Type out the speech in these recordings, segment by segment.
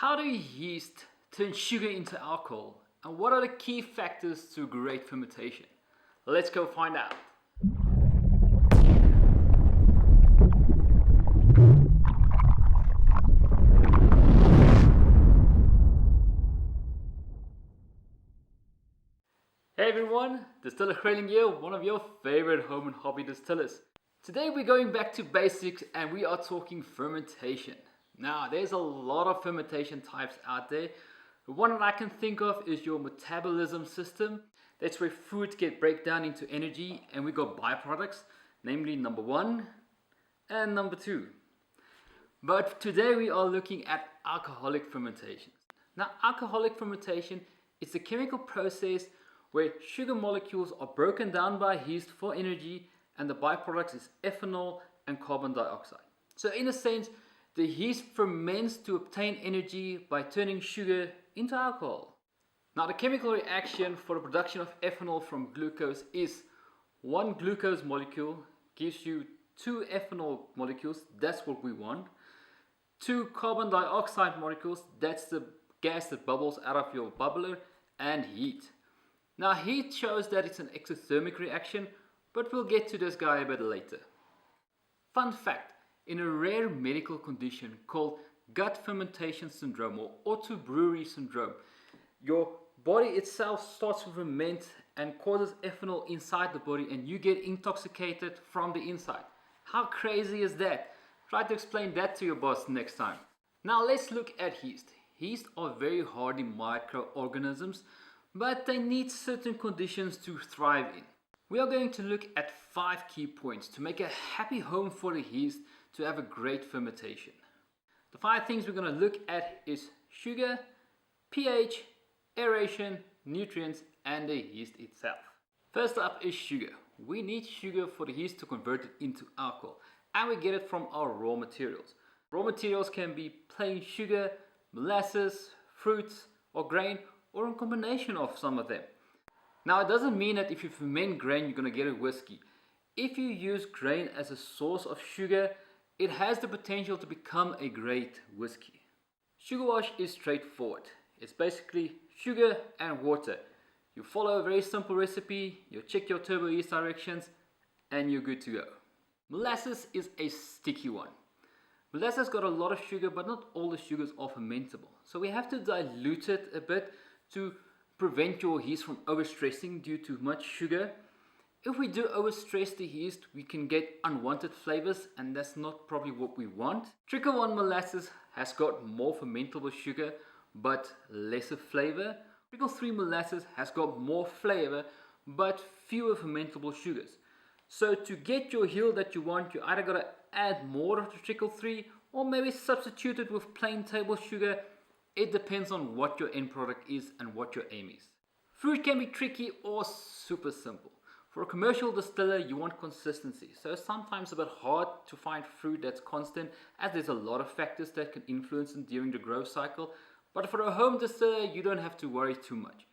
How do yeast turn sugar into alcohol? And what are the key factors to great fermentation? Let's go find out. Hey everyone, Distiller Greyling here, one of your favorite home and hobby distillers. Today we're going back to basics and we are talking fermentation. Now there's a lot of fermentation types out there. The one that I can think of is your metabolism system. That's where food get break down into energy and we got byproducts, namely number 1 and number 2. But today we are looking at alcoholic fermentation. Now alcoholic fermentation is a chemical process where sugar molecules are broken down by yeast for energy and the byproduct is ethanol and carbon dioxide. So in a sense, the yeast ferments to obtain energy by turning sugar into alcohol. Now the chemical reaction for the production of ethanol from glucose is one glucose molecule gives you 2 ethanol molecules, that's what we want. 2 carbon dioxide molecules, that's the gas that bubbles out of your bubbler, and heat. Now heat shows that it's an exothermic reaction, but we'll get to this guy a bit later. Fun fact, in a rare medical condition called gut fermentation syndrome or autobrewery syndrome, your body itself starts to ferment and causes ethanol inside the body and you get intoxicated from the inside. How crazy is that? Try to explain that to your boss next time. Now let's look at yeast. Yeast are very hardy microorganisms, but they need certain conditions to thrive in. We are going to look at 5 key points to make a happy home for the yeast to have a great fermentation. The 5 things we're going to look at is sugar, pH, aeration, nutrients, and the yeast itself. First up is sugar. We need sugar for the yeast to convert it into alcohol, and we get it from our raw materials. Raw materials can be plain sugar, molasses, fruits, or grain, or a combination of some of them. Now it doesn't mean that if you ferment grain you're going to get a whiskey. If you use grain as a source of sugar, it has the potential to become a great whiskey. Sugar wash is straightforward. It's basically sugar and water. You follow a very simple recipe, you check your turbo yeast directions, and you're good to go. Molasses is a sticky one. Molasses got a lot of sugar, but not all the sugars are fermentable. So we have to dilute it a bit to prevent your yeast from overstressing due to much sugar. If we do overstress the yeast, we can get unwanted flavors, and that's not probably what we want. Trickle 1 molasses has got more fermentable sugar but lesser flavor. Trickle 3 molasses has got more flavor but fewer fermentable sugars. So to get your yield that you want, you either gotta add more of the trickle 3 or maybe substitute it with plain table sugar. It depends on what your end product is and what your aim is. Fruit can be tricky or super simple. For a commercial distiller, you want consistency. So sometimes a bit hard to find fruit that's constant, as there's a lot of factors that can influence it during the growth cycle. But for a home distiller, you don't have to worry too much.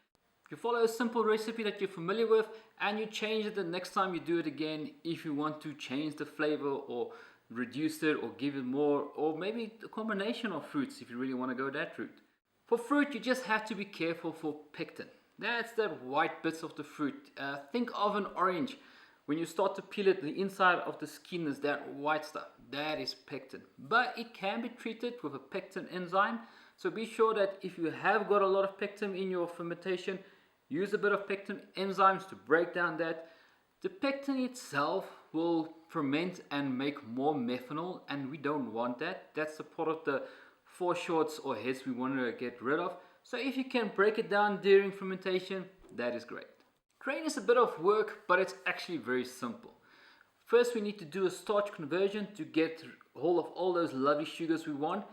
If you follow a simple recipe that you're familiar with and you change it the next time you do it again, if you want to change the flavor or reduce it or give it more, or maybe a combination of fruits if you really want to go that route. For fruit, you just have to be careful for pectin. That's that white bits of the fruit. Think of an orange. When you start to peel it, the inside of the skin is that white stuff. That is pectin. But it can be treated with a pectin enzyme. So be sure that if you have got a lot of pectin in your fermentation, use a bit of pectin enzymes to break down that. The pectin itself will ferment and make more methanol, and we don't want that. That's the part of the foreshorts or heads we want to get rid of. So if you can break it down during fermentation, that is great. Grain is a bit of work, but it's actually very simple. First we need to do a starch conversion to get hold of all those lovely sugars we want.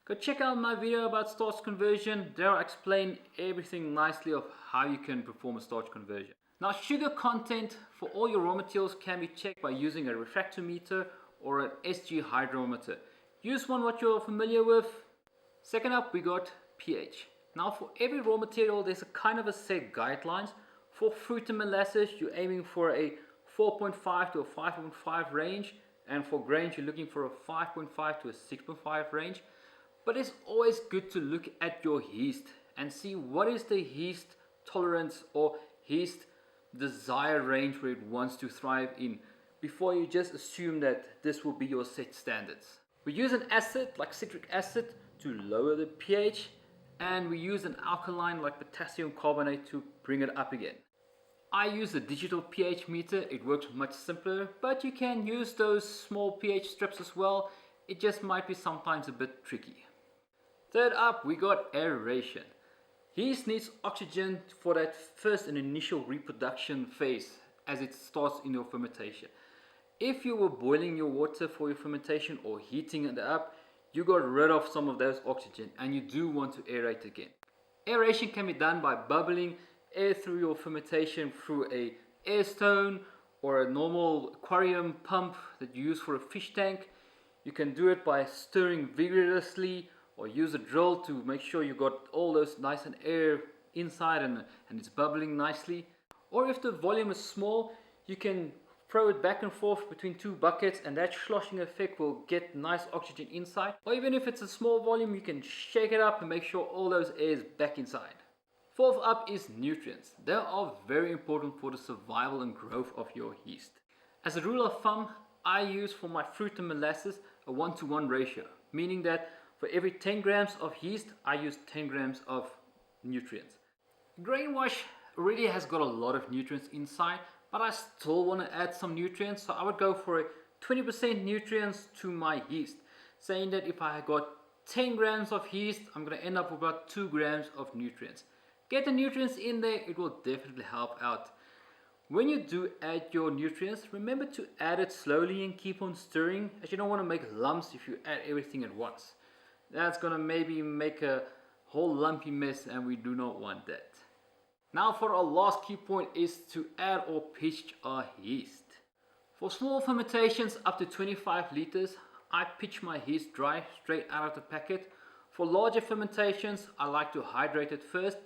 Go check out my video about starch conversion. There I explain everything nicely of how you can perform a starch conversion. Now sugar content for all your raw materials can be checked by using a refractometer or an SG hydrometer. Use one what you're familiar with. Second up we got pH. Now for every raw material there's a kind of a set guidelines. For fruit and molasses you're aiming for a 4.5 to a 5.5 range, and for grains you're looking for a 5.5 to a 6.5 range. But it's always good to look at your yeast and see what is the yeast tolerance or yeast desired range where it wants to thrive in before you just assume that this will be your set standards. We use an acid like citric acid to lower the pH, and we use an alkaline like potassium carbonate to bring it up again. I use a digital pH meter. It works much simpler, but you can use those small pH strips as well. It just might be sometimes a bit tricky. Third up, we got aeration. Yeast needs oxygen for that first and initial reproduction phase as it starts in your fermentation. If you were boiling your water for your fermentation or heating it up, you got rid of some of those oxygen and you do want to aerate again. Aeration can be done by bubbling air through your fermentation through a air stone or a normal aquarium pump that you use for a fish tank. You can do it by stirring vigorously or use a drill to make sure you got all those nice and air inside and it's bubbling nicely. Or if the volume is small, you can throw it back and forth between two buckets and that sloshing effect will get nice oxygen inside. Or even if it's a small volume, you can shake it up and make sure all those air is back inside. Fourth up is nutrients. They are very important for the survival and growth of your yeast. As a rule of thumb, I use for my fruit and molasses a 1-to-1 ratio, meaning that for every 10 grams of yeast, I use 10 grams of nutrients. Grain wash already has got a lot of nutrients inside, but I still want to add some nutrients, so I would go for a 20% nutrients to my yeast, saying that if I got 10 grams of yeast, I'm going to end up with about 2 grams of nutrients. Get the nutrients in there, it will definitely help out. When you do add your nutrients, remember to add it slowly and keep on stirring, as you don't want to make lumps if you add everything at once. That's going to maybe make a whole lumpy mess and we do not want that. Now for our last key point is to add or pitch our yeast. For small fermentations up to 25 liters, I pitch my yeast dry straight out of the packet. For larger fermentations, I like to hydrate it first.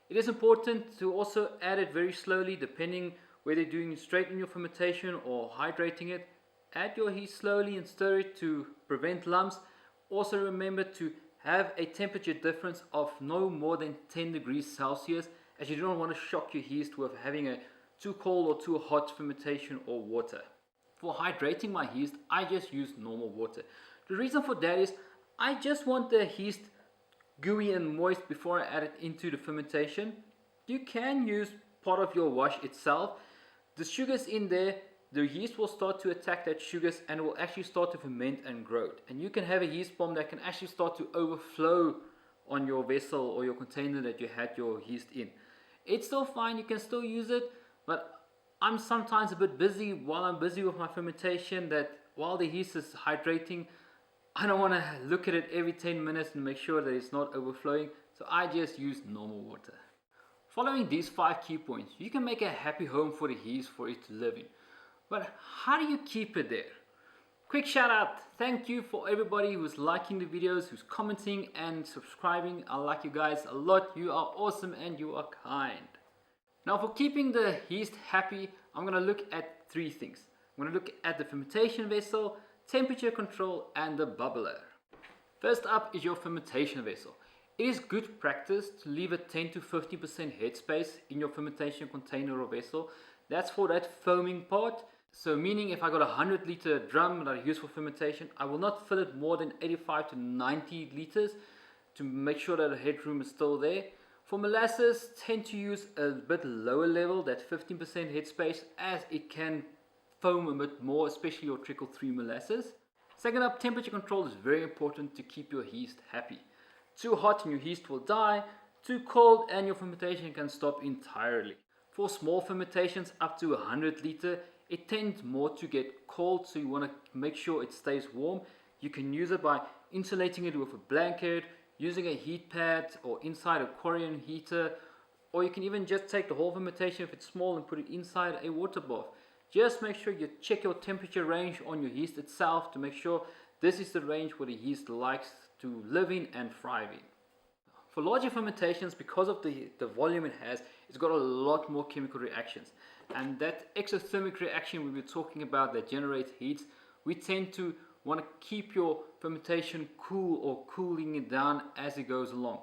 It is important to also add it very slowly depending whether you're doing it straight in your fermentation or hydrating it. Add your yeast slowly and stir it to prevent lumps. Also remember to have a temperature difference of no more than 10 degrees Celsius, as you don't want to shock your yeast with having a too cold or too hot fermentation or water. For hydrating my yeast, I just use normal water. The reason for that is I just want the yeast gooey and moist before I add it into the fermentation. You can use part of your wash itself. The sugars in there, the yeast will start to attack that sugars and it will actually start to ferment and grow. And you can have a yeast bomb that can actually start to overflow on your vessel or your container that you had your yeast in. It's still fine, you can still use it, but I'm sometimes a bit busy while I'm busy with my fermentation, that while the yeast is hydrating, I don't want to look at it every 10 minutes and make sure that it's not overflowing, so I just use normal water. Following these 5 key points, you can make a happy home for the yeast for it to live in. But how do you keep it there? Quick shout out, thank you for everybody who's liking the videos, who's commenting and subscribing. I like you guys a lot, you are awesome and you are kind. Now for keeping the yeast happy, I'm going to look at 3 things. I'm going to look at the fermentation vessel, temperature control and the bubbler. First up is your fermentation vessel. It is good practice to leave a 10 to 50% headspace in your fermentation container or vessel. That's for that foaming part. So meaning if I got a 100 liter drum that I use for fermentation, I will not fill it more than 85 to 90 liters to make sure that the headroom is still there. For molasses, tend to use a bit lower level, that 15% headspace, as it can foam a bit more, especially your trickle 3 molasses. Second up, temperature control is very important to keep your yeast happy. Too hot and your yeast will die, too cold and your fermentation can stop entirely. For small fermentations up to 100 liter, it tends more to get cold, so you want to make sure it stays warm. You can use it by insulating it with a blanket, using a heat pad or inside a aquarium heater, or you can even just take the whole fermentation if it's small and put it inside a water bath. Just make sure you check your temperature range on your yeast itself to make sure this is the range where the yeast likes to live in and thrive in. For larger fermentations, because of the volume it has, it's got a lot more chemical reactions. And that exothermic reaction we were talking about that generates heat, we tend to You want to keep your fermentation cool or cooling it down as it goes along.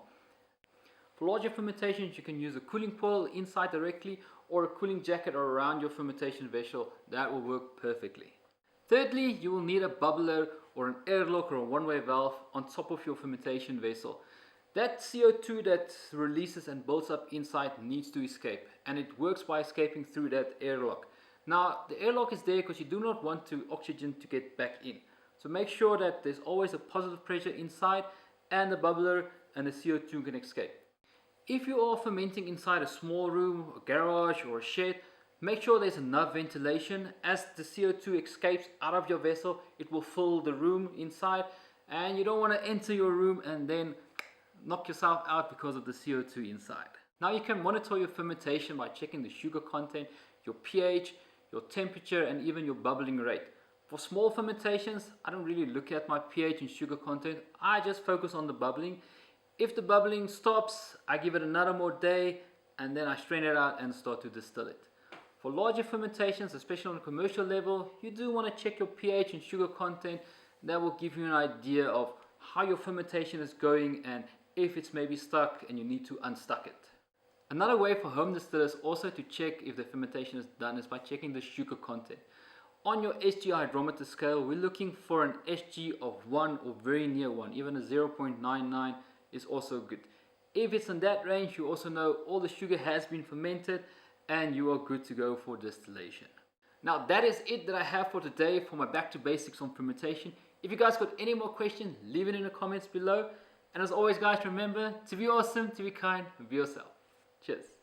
For larger fermentations, you can use a cooling coil inside directly or a cooling jacket around your fermentation vessel. That will work perfectly. Thirdly, you will need a bubbler or an airlock or a one-way valve on top of your fermentation vessel. That CO2 that releases and builds up inside needs to escape, and it works by escaping through that airlock. Now, the airlock is there because you do not want oxygen to get back in. So make sure that there's always a positive pressure inside and the bubbler and the CO2 can escape. If you are fermenting inside a small room, a garage or a shed, make sure there's enough ventilation. As the CO2 escapes out of your vessel, it will fill the room inside, and you don't want to enter your room and then knock yourself out because of the CO2 inside. Now you can monitor your fermentation by checking the sugar content, your pH, your temperature, and even your bubbling rate. For small fermentations, I don't really look at my pH and sugar content. I just focus on the bubbling. If the bubbling stops, I give it another more day and then I strain it out and start to distill it. For larger fermentations, especially on a commercial level, you do want to check your pH and sugar content. That will give you an idea of how your fermentation is going and if it's maybe stuck and you need to unstuck it. Another way for home distillers also to check if the fermentation is done is by checking the sugar content. On your SG hydrometer scale, we're looking for an SG of 1 or very near 1, even a 0.99 is also good. If it's in that range, you also know all the sugar has been fermented and you are good to go for distillation. Now that is it that I have for today for my back to basics on fermentation. If you guys got any more questions, leave it in the comments below. And as always guys, remember to be awesome, to be kind, and be yourself. Cheers.